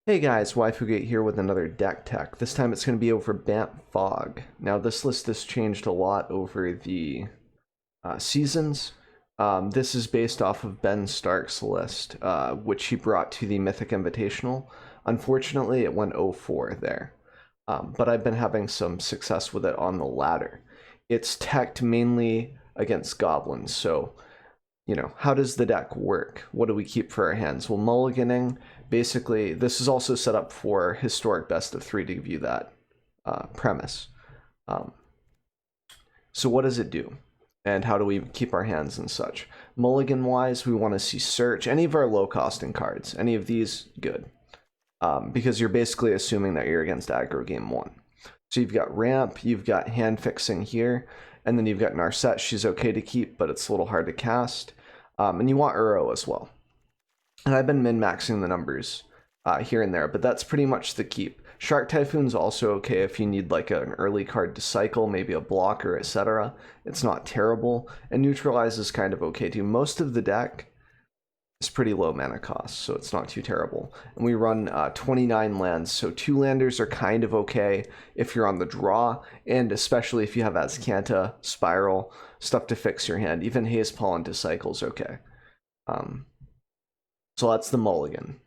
Hey guys, Waifugate here with another deck tech. This time it's going to be over Bant Fog. Now this list has changed a lot over the seasons. This is based off of Ben Stark's list, which he brought to the Mythic Invitational. Unfortunately, it went 0-4 there, but I've been having some success with it on the ladder. It's teched mainly against goblins, so how does the deck work? What do we keep for our hands? Well, mulliganing, basically, this is also set up for historic best of 3 to give you that premise. So what does it do? And how do we keep our hands and such? Mulligan-wise, we want to see search. Any of our low-costing cards, any of these, good. Because you're basically assuming that you're against aggro game 1. So you've got ramp, you've got hand fixing here, and then you've got Narset. She's okay to keep, but it's a little hard to cast. And you want Uro as well. And I've been min-maxing the numbers here and there, but that's pretty much the keep. Shark Typhoon's also okay if you need like an early card to cycle, maybe a blocker, etc. It's not terrible. And Neutralize is kind of okay too. Most of the deck is pretty low mana cost, so it's not too terrible. And we run 29 lands, so 2 landers are kind of okay if you're on the draw, and especially if you have Azcanta, Spiral, stuff to fix your hand. Even Haze Pollen to cycle is okay. So that's the mulligan.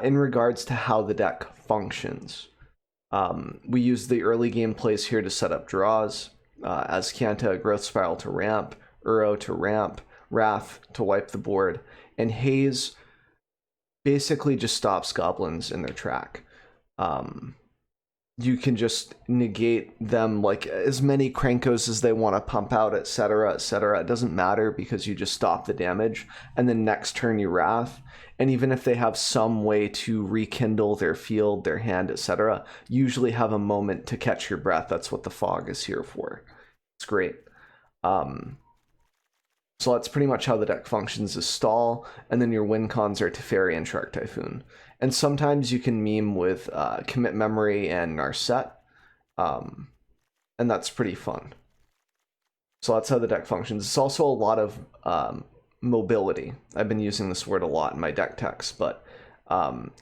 In regards to how the deck functions, we use the early game plays here to set up draws. Azcanta, Growth Spiral to ramp, Uro to ramp, Wrath to wipe the board, and Haze basically just stops goblins in their track. You can just negate them like as many Krankos as they want to pump out, etc., etc. It doesn't matter because you just stop the damage, and then next turn you Wrath. And even if they have some way to rekindle their field, their hand, etc., usually have a moment to catch your breath. That's what the fog is here for. It's great. So that's pretty much how the deck functions, is stall, and then your win cons are Teferi and Shark Typhoon. And sometimes you can meme with Commit Memory and Narset, and that's pretty fun. So that's how the deck functions. It's also a lot of mobility. I've been using this word a lot in my deck techs, but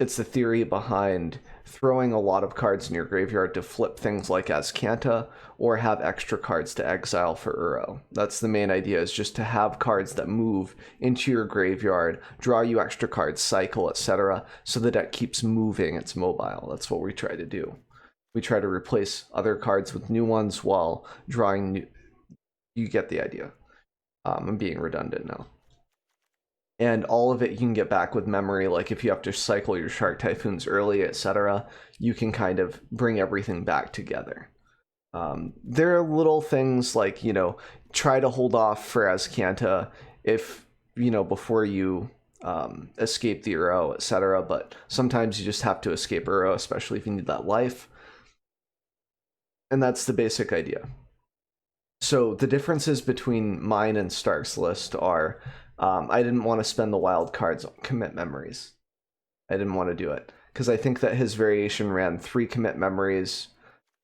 it's the theory behind throwing a lot of cards in your graveyard to flip things like Azcanta, or have extra cards to exile for Uro. That's the main idea, is just to have cards that move into your graveyard, draw you extra cards, cycle, etc. So the deck keeps moving, it's mobile. That's what we try to do. We try to replace other cards with new ones while drawing new... You get the idea. I'm being redundant now. And all of it you can get back with memory, like if you have to cycle your Shark Typhoons early, etc., you can kind of bring everything back together. There are little things like, try to hold off for Azcanta if, before you escape the Uro, etc., but sometimes you just have to escape Uro, especially if you need that life. And that's the basic idea. So the differences between mine and Stark's list are... I didn't want to spend the wild cards on commit memories. I didn't want to do it because I think that his variation ran 3 commit memories,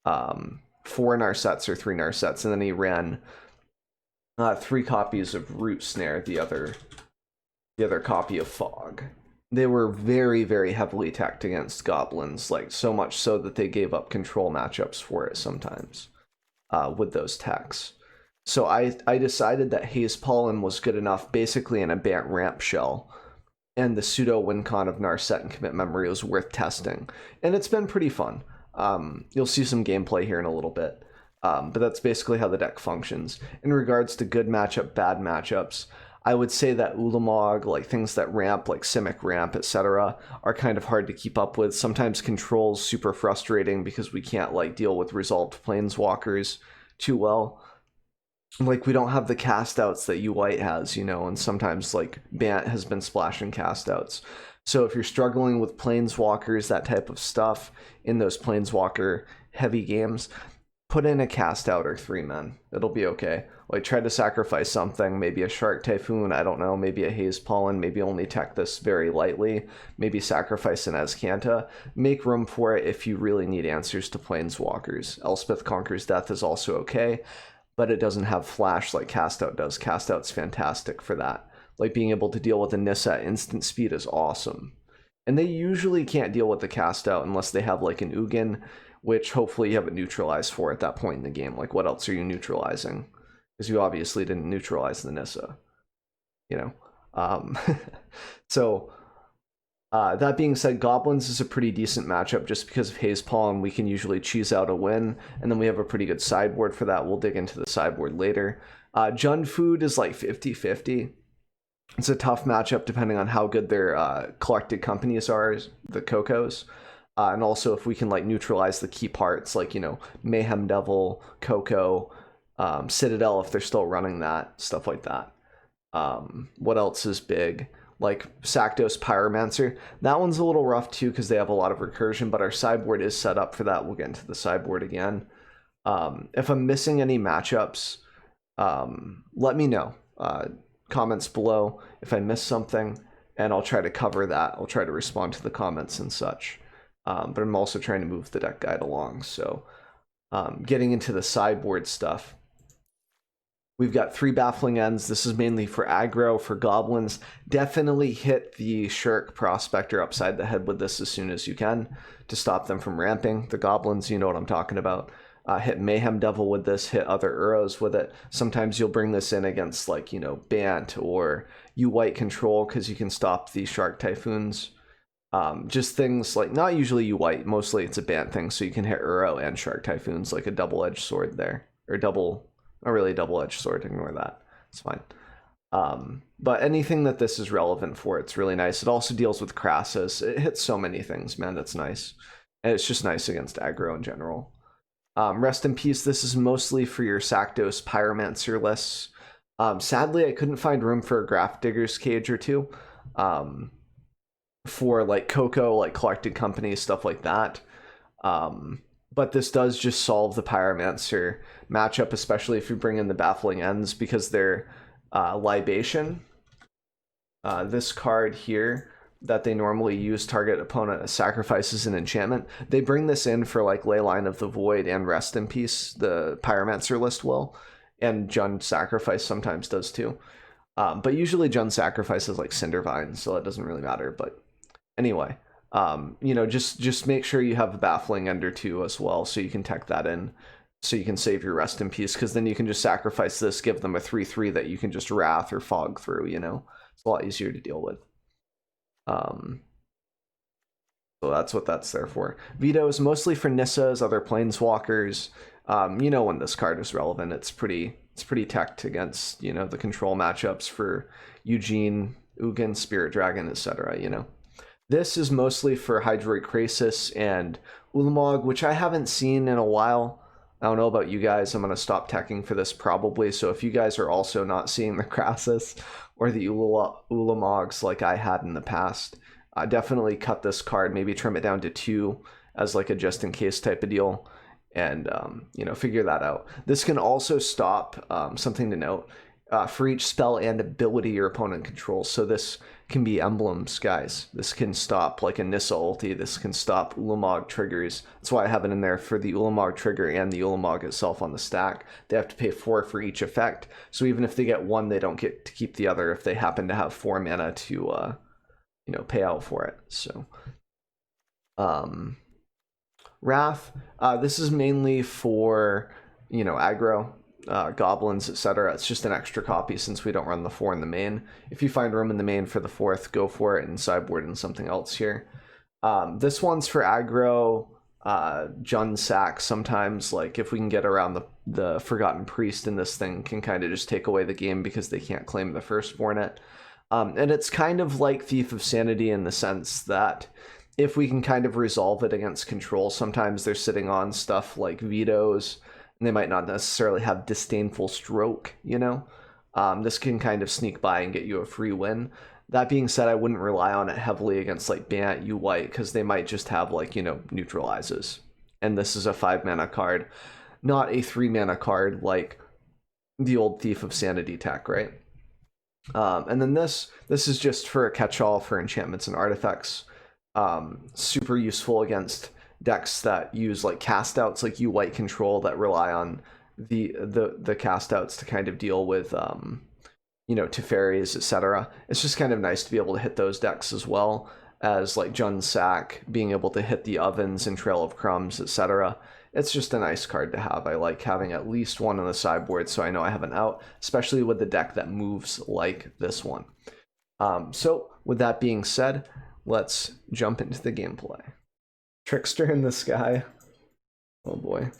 4 Narsets or 3 Narsets, and then he ran 3 copies of Root Snare, the other copy of Fog. They were very, very heavily tacked against goblins, like so much so that they gave up control matchups for it sometimes with those techs. So I decided that Haze Pollen was good enough, basically in a Bant ramp shell, and the pseudo win con of Narset and Commit Memory was worth testing, and it's been pretty fun. You'll see some gameplay here in a little bit, but that's basically how the deck functions. In regards to good matchup, bad matchups, I would say that Ulamog, like things that ramp, like Simic ramp, etc., are kind of hard to keep up with. Sometimes Control's super frustrating because we can't like deal with resolved Planeswalkers too well. Like, we don't have the cast outs that U-White has, and sometimes, like, Bant has been splashing cast outs. So if you're struggling with Planeswalkers, that type of stuff, in those Planeswalker-heavy games, put in a cast out or 3 men. It'll be okay. Like, try to sacrifice something, maybe a Shark Typhoon, I don't know, maybe a Haze Pollen, maybe only tech this very lightly, maybe sacrifice an Azcanta. Make room for it if you really need answers to Planeswalkers. Elspeth Conquers Death is also okay, but it doesn't have flash like Cast Out does. Cast Out's fantastic for that. Like, being able to deal with a Nissa at instant speed is awesome. And they usually can't deal with the cast out unless they have like an Ugin, which hopefully you have it neutralized for at that point in the game. Like, what else are you neutralizing? Because you obviously didn't neutralize the Nissa, you know? So, that being said, Goblins is a pretty decent matchup just because of Haze Palm. We can usually cheese out a win, and then we have a pretty good sideboard for that. We'll dig into the sideboard later. Jund Food is like 50-50. It's a tough matchup depending on how good their collected companies are, the Cocos. And also if we can like neutralize the key parts, like, you know, Mayhem Devil, Coco, Citadel if they're still running that, stuff like that. What else is big? Like Sakdos Pyromancer. That one's a little rough too because they have a lot of recursion, but our sideboard is set up for that. We'll get into the sideboard again. If I'm missing any matchups, let me know. Comments below if I missed something, and I'll try to cover that. I'll try to respond to the comments and such. But I'm also trying to move the deck guide along. So getting into the sideboard stuff. We've got 3 Baffling Ends. This is mainly for aggro, for goblins. Definitely hit the Shirk Prospector upside the head with this as soon as you can to stop them from ramping. The goblins, you know what I'm talking about. Hit Mayhem Devil with this, hit other Uros with it. Sometimes you'll bring this in against, like, you know, Bant or you White Control because you can stop the Shark Typhoons. Just things like, not usually you White, mostly it's a Bant thing, so you can hit Uro and Shark Typhoons, like a double-edged sword there. Or not really a double-edged sword, ignore that. It's fine. But anything that this is relevant for, it's really nice. It also deals with Crassus. It hits so many things, man, that's nice. And it's just nice against aggro in general. Rest in Peace, this is mostly for your Sakdos Pyromancer lists. Sadly, I couldn't find room for a Graph-Digger's Cage or two. For like Coco, like collected companies, stuff like that. But this does just solve the Pyromancer matchup, especially if you bring in the Baffling Ends, because they're Libation. This card here that they normally use, target opponent sacrifices an enchantment. They bring this in for like Leyline of the Void and Rest in Peace, the Pyromancer list will, and Jund Sacrifice sometimes does too. But usually Jund Sacrifice is like Cindervine, so it doesn't really matter. But anyway, you know, just make sure you have a Baffling End or two as well, so you can tech that in, so you can save your Rest in Peace, because then you can just sacrifice this, give them a 3/3 that you can just Wrath or Fog through, you know? It's a lot easier to deal with. So that's what that's there for. Veto is mostly for Nissas, other Planeswalkers. You know when this card is relevant. It's pretty teched against, you know, the control matchups for Eugene, Ugin, Spirit Dragon, etc. You know, this is mostly for Hydroid Krasis and Ulamog, which I haven't seen in a while. I don't know about you guys. I'm gonna stop teching for this probably. So if you guys are also not seeing the Krasis or the Ulamogs like I had in the past, definitely cut this card. Maybe trim it down to 2 as like a just in case type of deal, and you know, figure that out. This can also stop, something to note, for each spell and ability your opponent controls. So this can be emblems, guys. This can stop like a Nissa ulti. This can stop Ulamog triggers. That's why I have it in there for the Ulamog trigger and the Ulamog itself on the stack. They have to pay 4 for each effect. So even if they get 1, they don't get to keep the other if they happen to have 4 mana to, you know, pay out for it. So, Wrath. This is mainly for, you know, aggro. Goblins, etc. It's just an extra copy since we don't run the 4 in the main. If you find room in the main for the 4th, go for it, and sideboard and something else here. This one's for aggro, Jund Sack sometimes. Like if we can get around the Forgotten Priest in this thing, can kind of just take away the game because they can't claim the Firstborn it. And it's kind of like Thief of Sanity in the sense that if we can kind of resolve it against control, sometimes they're sitting on stuff like vetoes, and they might not necessarily have Disdainful Stroke, you know? This can kind of sneak by and get you a free win. That being said, I wouldn't rely on it heavily against like Bant, you White, because they might just have like, you know, neutralizes. And this is a 5 mana card, not a 3 mana card like the old Thief of Sanity tech, right? And then this is just for a catch-all for enchantments and artifacts. Super useful against decks that use like cast outs, like you White Control, that rely on the cast outs to kind of deal with you know, Teferis, etc. It's just kind of nice to be able to hit those decks as well. as like Jun Sack, being able to hit the ovens and Trail of Crumbs, etc. It's just a nice card to have. I like having at least one on the sideboard so I know I have an out, especially with the deck that moves like this one. So with that being said, let's jump into the gameplay. Trickster in the Sky. Oh boy.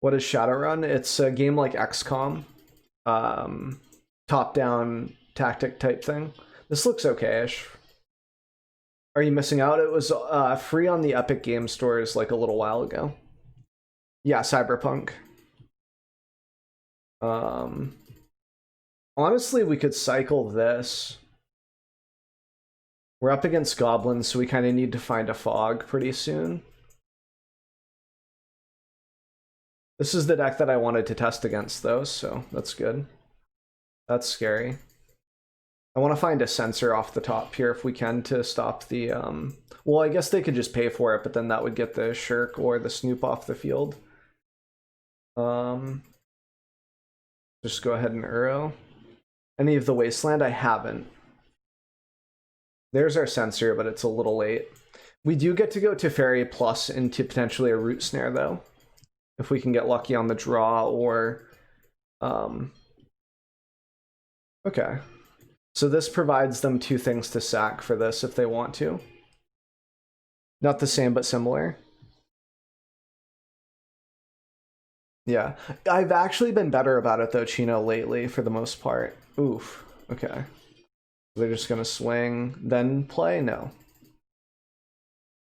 What is Shadowrun? It's a game like XCOM. Top-down tactic type thing. This looks okay-ish. Are you missing out? It was free on the Epic Game Stores like a little while ago. Yeah, Cyberpunk. Honestly, we could cycle this. We're up against goblins, so we kind of need to find a fog pretty soon. This is the deck that I wanted to test against, though, so that's good. That's scary. I want to find a sensor off the top here if we can to stop the... Well, I guess they could just pay for it, but then that would get the Shirk or the Snoop off the field. Just go ahead and Uro. Any of the Wasteland? I haven't. There's our sensor, but it's a little late. We do get to go to Fairy Plus into potentially a Root Snare, though. If we can get lucky on the draw or... Okay. So this provides them two things to sack for this if they want to. Not the same, but similar. Yeah. I've actually been better about it, though, Chino, lately, for the most part. Oof. Okay. They're just going to swing, then play? No.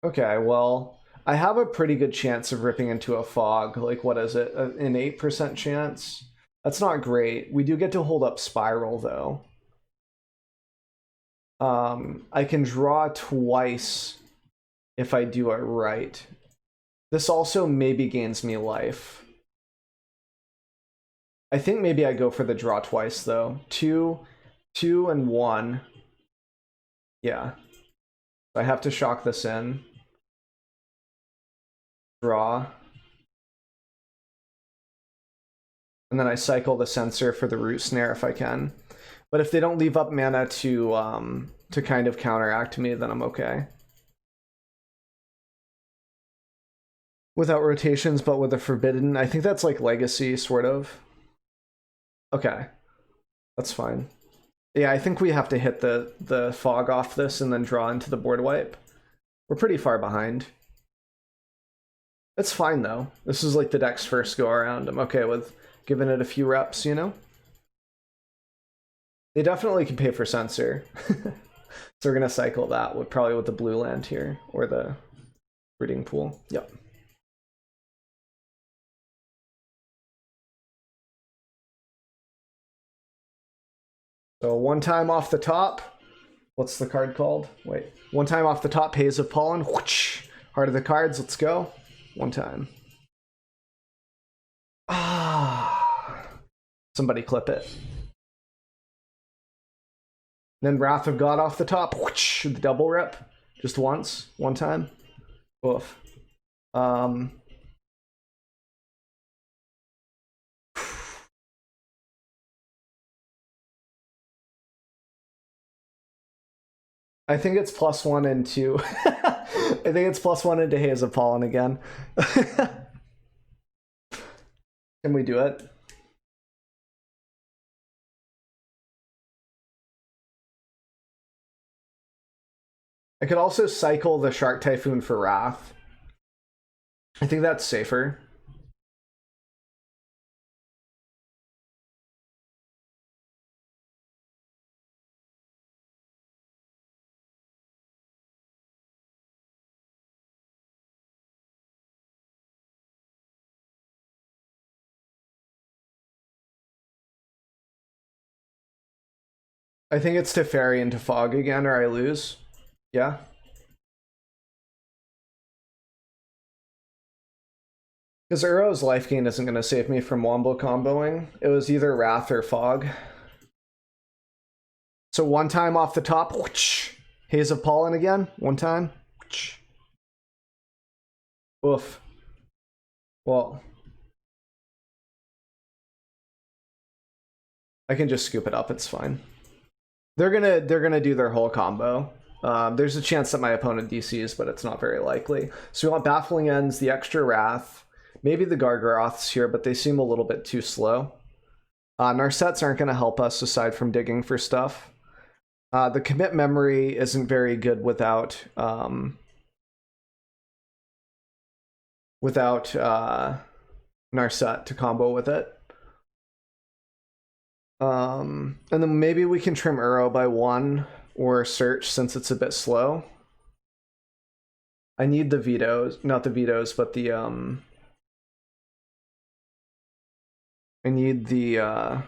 Okay, well, I have a pretty good chance of ripping into a fog. Like, what is it? An 8% chance? That's not great. We do get to hold up Spiral, though. I can draw twice if I do it right. This also maybe gains me life. I think maybe I go for the draw twice, though. 2, 2, and 1. Yeah. I have to shock this in. Draw. And then I cycle the sensor for the Root Snare if I can. But if they don't leave up mana to kind of counteract me, then I'm okay. Without rotations, but with a Forbidden. I think that's like Legacy, sort of. Okay. That's fine. Yeah, I think we have to hit the fog off this and then draw into the board wipe. We're pretty far behind. It's fine, though. This is like the deck's first go-around. I'm okay with giving it a few reps, you know? They definitely can pay for Censor. So we're going to cycle that with probably with the blue land here, or the breeding pool. Yep. So one time off the top. What's the card called? Wait. One time off the top, Haze of Pollen. Whoosh! Heart of the cards, let's go. One time. Ah. Somebody clip it. Then Wrath of God off the top. Whoosh! The double rip. Just once. One time. Oof. I think it's +1 into... I think it's +1 into Haze of Pollen again. Can we do it? I could also cycle the Shark Typhoon for Wrath. I think that's safer. I think it's to Fairy into Fog again, or I lose. Yeah. Because Uro's life gain isn't going to save me from Wombo comboing. It was either Wrath or Fog. So one time off the top. Whoosh! Haze of Pollen again. One time. Whoosh! Oof. Well. I can just scoop it up. It's fine. They're gonna do their whole combo. There's a chance that my opponent DCs, but it's not very likely. So we want Baffling Ends, the extra Wrath, maybe the Gargaroths here, but they seem a little bit too slow. Narsets aren't going to help us aside from digging for stuff. The Commit Memory isn't very good without Narset to combo with it. And then maybe we can trim Uro by 1 or Search since it's a bit slow. I need the vetoes, not the vetoes, but the I need the I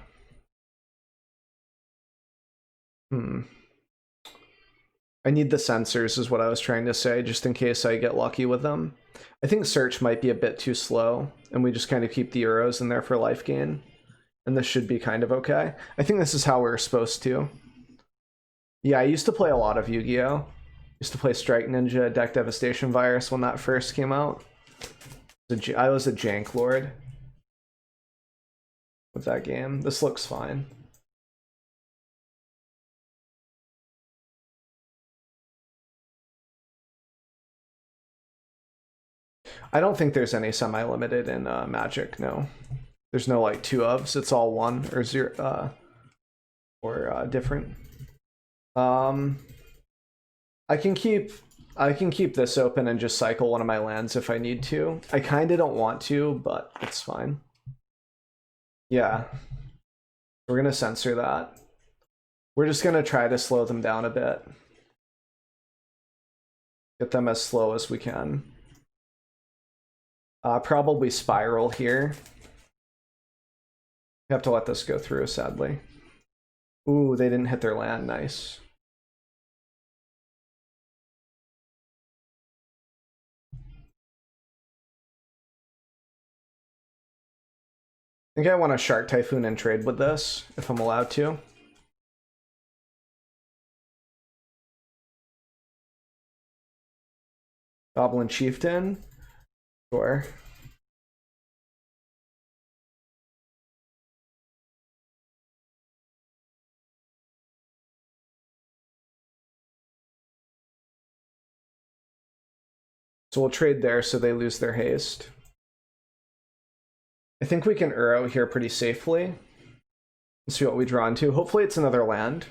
need the sensors is what I was trying to say, just in case I get lucky with them. I think Search might be a bit too slow, and we just kind of keep the Euros in there for life gain. And this should be kind of okay. I think this is how we're supposed to. Yeah, I used to play a lot of Yu-Gi-Oh! Used to play Strike Ninja, Deck Devastation Virus when that first came out. I was a jank lord with that game. This looks fine. I don't think there's any semi-limited in Magic, no. There's no like 2-ofs, it's all 1 or 0 or different. I can keep this open and just cycle one of my lands if I need to. I kind of don't want to, but it's fine. Yeah. We're going to censor that. We're just going to try to slow them down a bit. Get them as slow as we can. Probably Spiral here. We have to let this go through, sadly. Ooh, they didn't hit their land. Nice. I think I want to Shark Typhoon and trade with this, if I'm allowed to. Goblin Chieftain. Sure. So we'll trade there so they lose their haste. I think we can Uro here pretty safely. Let's see what we draw into. Hopefully it's another land.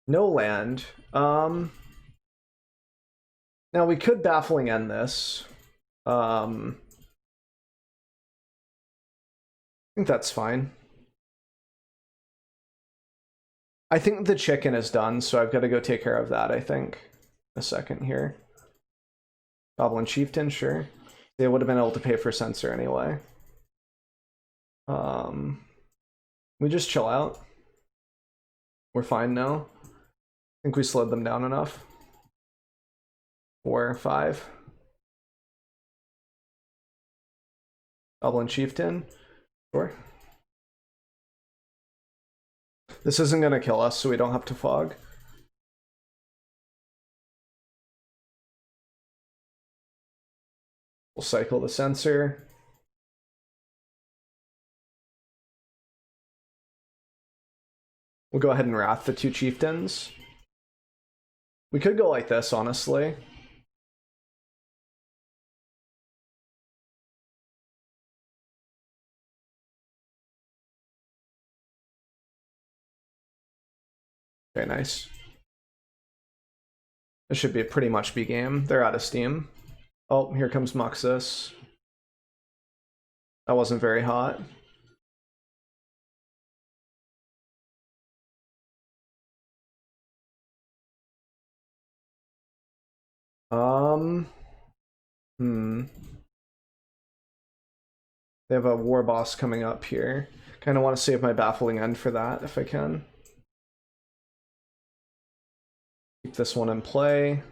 No land. Now we could Baffling End this. I think that's fine. I think the chicken is done, so I've got to go take care of that, I think. A second here. Goblin Chieftain, sure. They would have been able to pay for Censor anyway. We just chill out. We're fine now. I think we slowed them down enough. 4, 5. Goblin Chieftain, sure. This isn't going to kill us, so we don't have to fog. We'll cycle the Censor. We'll go ahead and Wrath the 2 Chieftains. We could go like this, honestly. Okay, nice. This should be pretty much be game. They're out of steam. Oh, here comes Muxus. That wasn't very hot. They have a War Boss coming up here. Kind of want to save my Baffling End for that if I can. Keep this one in play.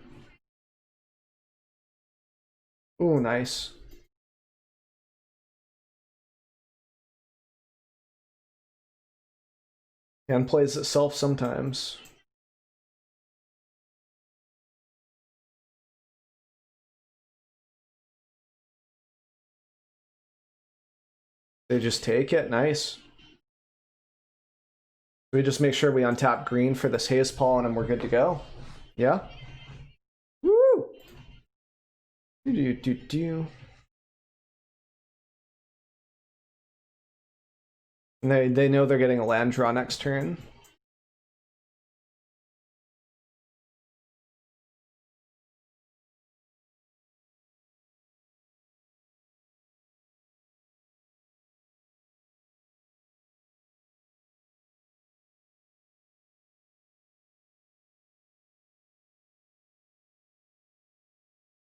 Ooh, nice. Hand plays itself sometimes. They just take it, nice. We just make sure we untap green for this Haze Pollen and we're good to go. Yeah? Woo! And they know they're getting a land draw next turn.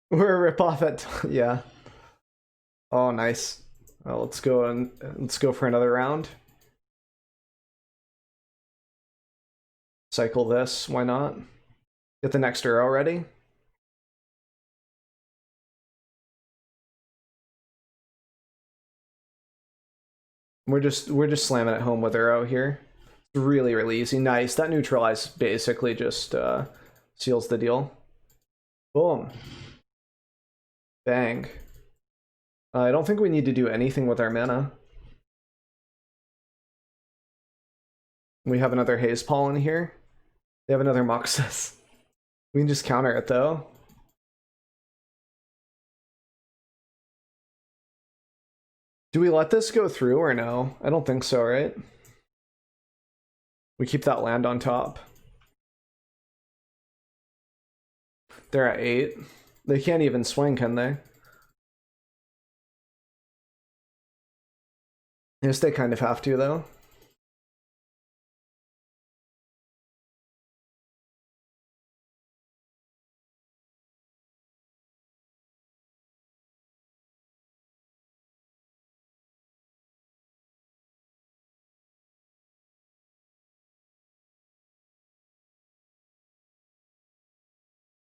We're a rip-off at... yeah. Oh, nice. Well, let's go for another round. Cycle this, why not? Get the next arrow ready. We're just slamming it home with arrow here. It's really, really easy. Nice. That neutralize basically just seals the deal. Boom. Bang. I don't think we need to do anything with our mana. We have another Haze Pollen here. They have another Moxus. We can just counter it though. Do we let this go through or no? I don't think so, right? We keep that land on top. They're at 8. They can't even swing, can they? Yes, they kind of have to, though.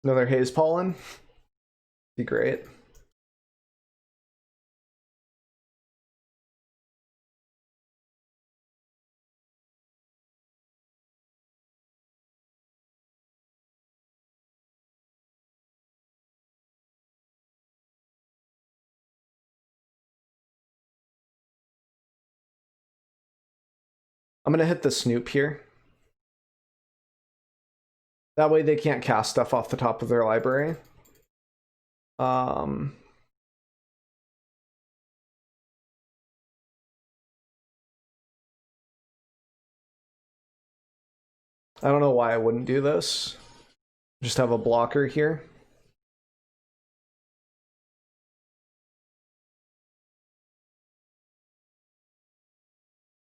Another Haze Pollen. Be great. I'm gonna hit the Snoop here. That way they can't cast stuff off the top of their library. I don't know why I wouldn't do this. Just have a blocker here.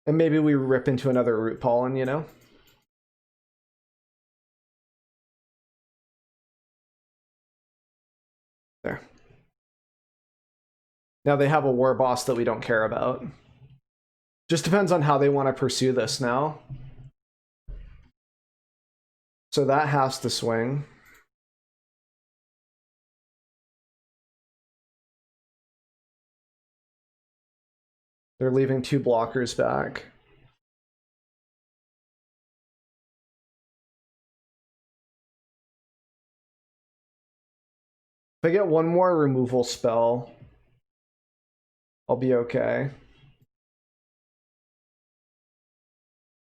And maybe we rip into another Root Pollen, you know? There. Now they have a War Boss that we don't care about. Just depends on how they want to pursue this now. So that has to swing. They're leaving 2 blockers back. If I get one more removal spell, I'll be okay.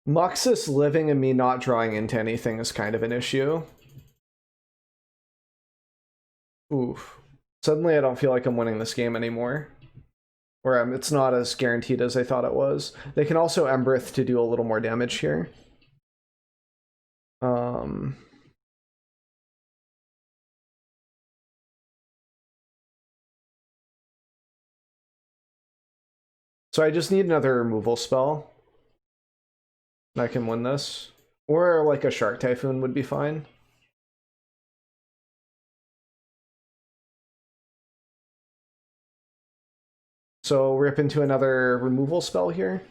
Muxus living and me not drawing into anything is kind of an issue. Oof. Suddenly I don't feel like I'm winning this game anymore. Or it's not as guaranteed as I thought it was. They can also Embereth to do a little more damage here. So I just need another removal spell. And I can win this. Or like a Shark Typhoon would be fine. So rip into another removal spell here.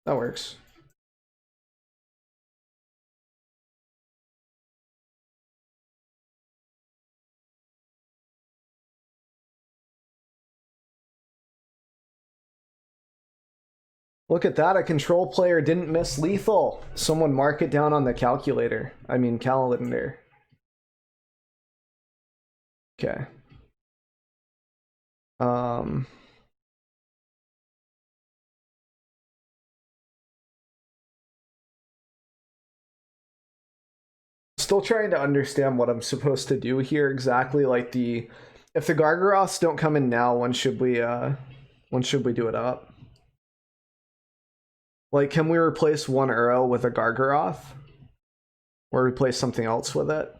That works. Look at that, a control player didn't miss lethal. Someone mark it down on the calculator. I mean calendar. Okay. still trying to understand what I'm supposed to do here exactly. Like if the Gargaroths don't come in now, when should we do it up? Like, can we replace one Uro with a Gargaroth? Or replace something else with it?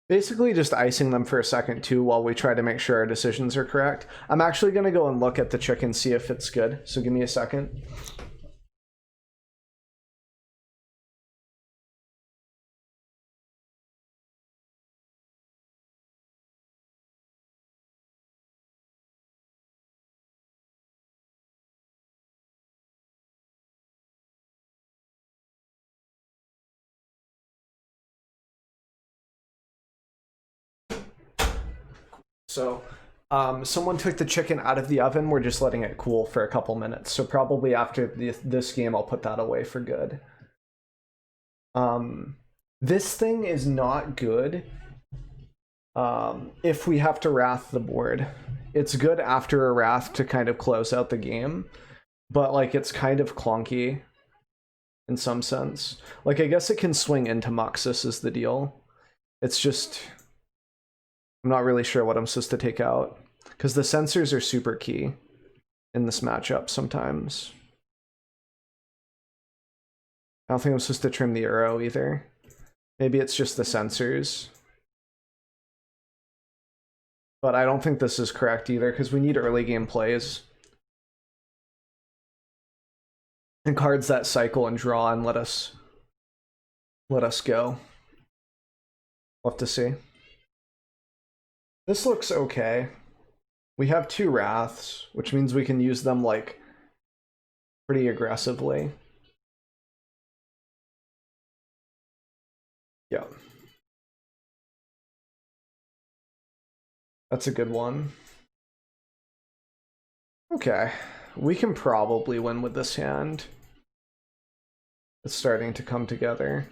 Basically just icing them for a second too while we try to make sure our decisions are correct. I'm actually going to go and look at the chicken, see if it's good. So give me a second. So someone took the chicken out of the oven. We're just letting it cool for a couple minutes. So probably after this game, I'll put that away for good. This thing is not good if we have to wrath the board. It's good after a wrath to kind of close out the game, but like it's kind of clunky in some sense. Like I guess it can swing into Muxus is the deal. It's just I'm not really sure what I'm supposed to take out because the sensors are super key in this matchup sometimes. I don't think I'm supposed to trim the Uro either. Maybe it's just the sensors. But I don't think this is correct either because we need early game plays. And cards that cycle and draw and let us go. We'll have to see. This looks okay. We have 2 Wraths, which means we can use them like pretty aggressively. Yeah. That's a good one. Okay. We can probably win with this hand. It's starting to come together.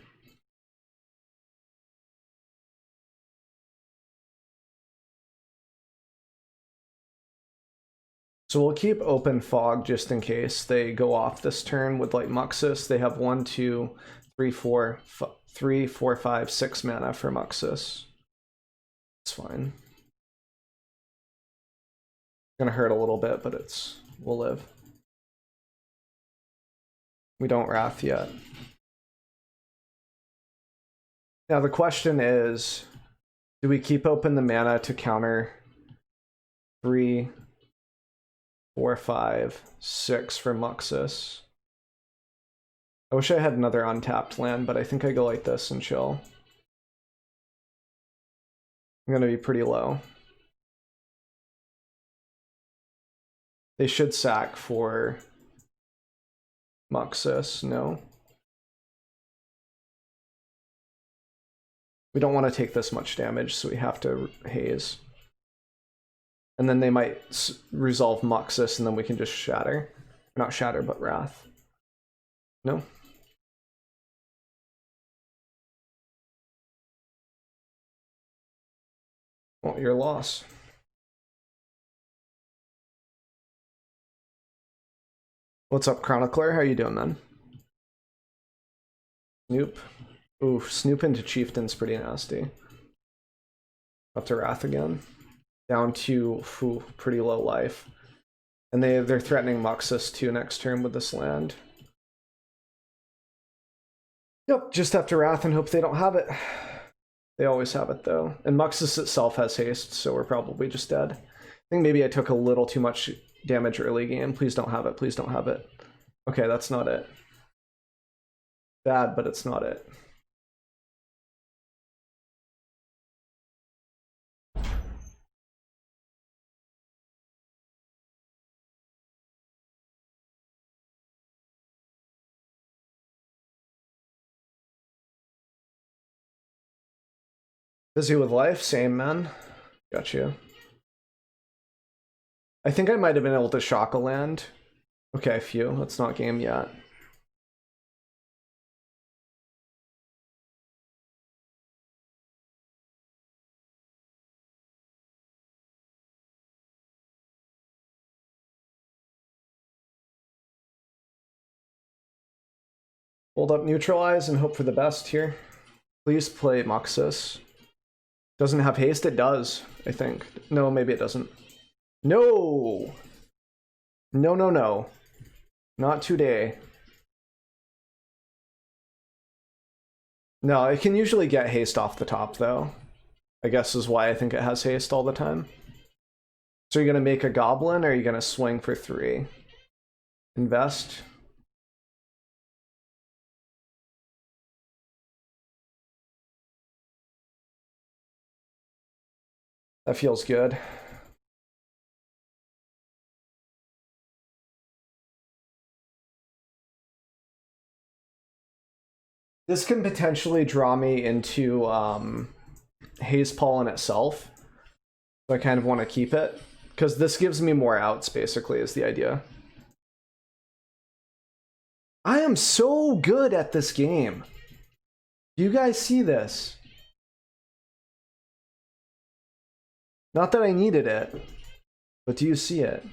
So we'll keep open Fog just in case they go off this turn with like Muxus. They have 1, 2, 3, 4, 3, 4, 5, 6 mana for Muxus. It's fine. It's gonna hurt a little bit, but we'll live. We don't Wrath yet. Now the question is, do we keep open the mana to counter 3, 4, 5, 6 for Muxus? I wish I had another untapped land, but I think I go like this and chill. I'm gonna be pretty low. They should sack for Muxus, no? We don't want to take this much damage, so we have to haze. And then they might resolve Muxus, and then we can just shatter. Not shatter, but Wrath. No? Well, your loss. What's up, Chronicler? How you doing, man? Snoop. Ooh, Snoop into Chieftain's pretty nasty. Up to Wrath again. Down to pretty low life. And they're threatening Muxus too next turn with this land. Yep, just have to Wrath and hope they don't have it. They always have it though. And Muxus itself has haste, so we're probably just dead. I think maybe I took a little too much damage early game. Please don't have it, please don't have it. Okay, that's not it. Bad, but it's not it. Busy with life? Same, man. Got you. I think I might have been able to shock a land. Okay, phew. That's not game yet. Hold up neutralize and hope for the best here. Please play Moxus. Doesn't have haste? It does, I think. No, maybe it doesn't. No! No, no, no. Not today. No, it can usually get haste off the top, though. I guess is why I think it has haste all the time. So you're going to make a goblin, or are you going to swing for 3? Invest. That feels good. This can potentially draw me into Haze Pollen itself. So I kind of want to keep it. Because this gives me more outs, basically, is the idea. I am so good at this game. Do you guys see this? Not that I needed it, but do you see it?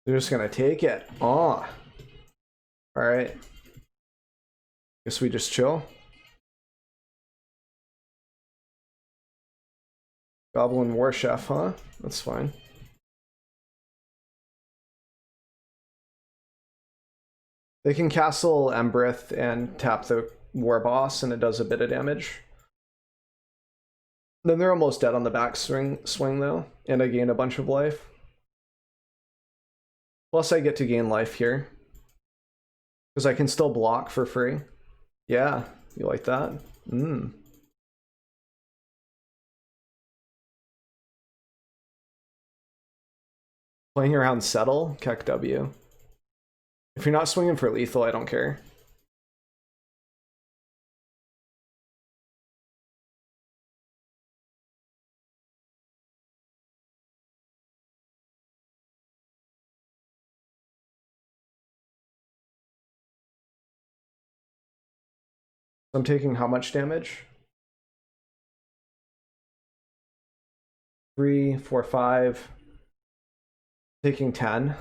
They're just gonna take it. Oh. Alright. Guess we just chill. Goblin War Chef, huh? That's fine. They can castle Embrith and tap the War Boss, and it does a bit of damage. Then they're almost dead on the back swing though, and I gain a bunch of life. Plus I get to gain life here. Because I can still block for free. Yeah, you like that? Playing around Settle, Keck W. If you're not swinging for lethal, I don't care. I'm taking how much damage? 3, 4, 5. Taking 10.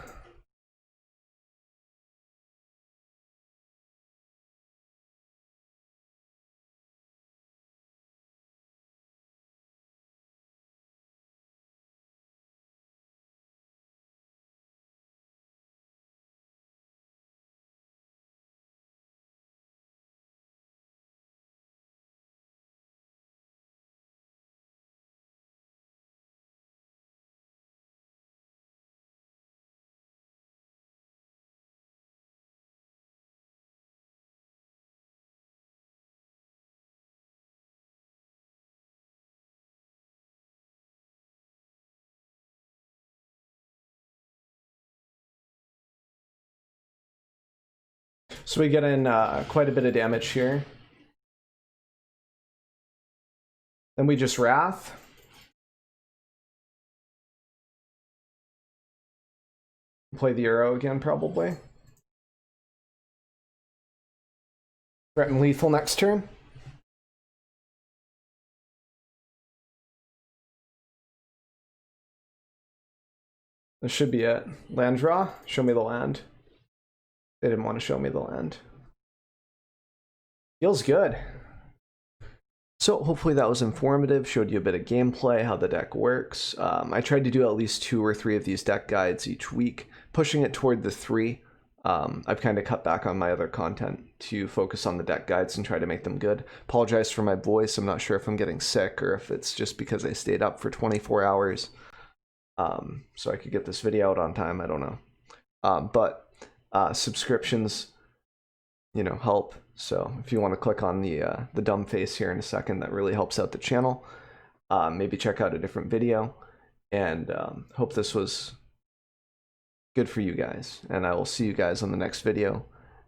So we get in quite a bit of damage here. Then we just Wrath. Play the arrow again, probably. Threaten lethal next turn. This should be it. Land draw. Show me the land. They didn't want to show me the land. Feels good. So hopefully that was informative, showed you a bit of gameplay, how the deck works. I tried to do at least 2 or 3 of these deck guides each week, pushing it toward the 3. I've kind of cut back on my other content to focus on the deck guides and try to make them good. Apologize for my voice. I'm not sure if I'm getting sick or if it's just because I stayed up for 24 hours so I could get this video out on time. I don't know. But subscriptions, you know, help. So if you want to click on the dumb face here in a second, that really helps out the channel. Maybe check out a different video, and hope this was good for you guys. And I will see you guys on the next video,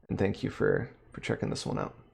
and thank you for checking this one out.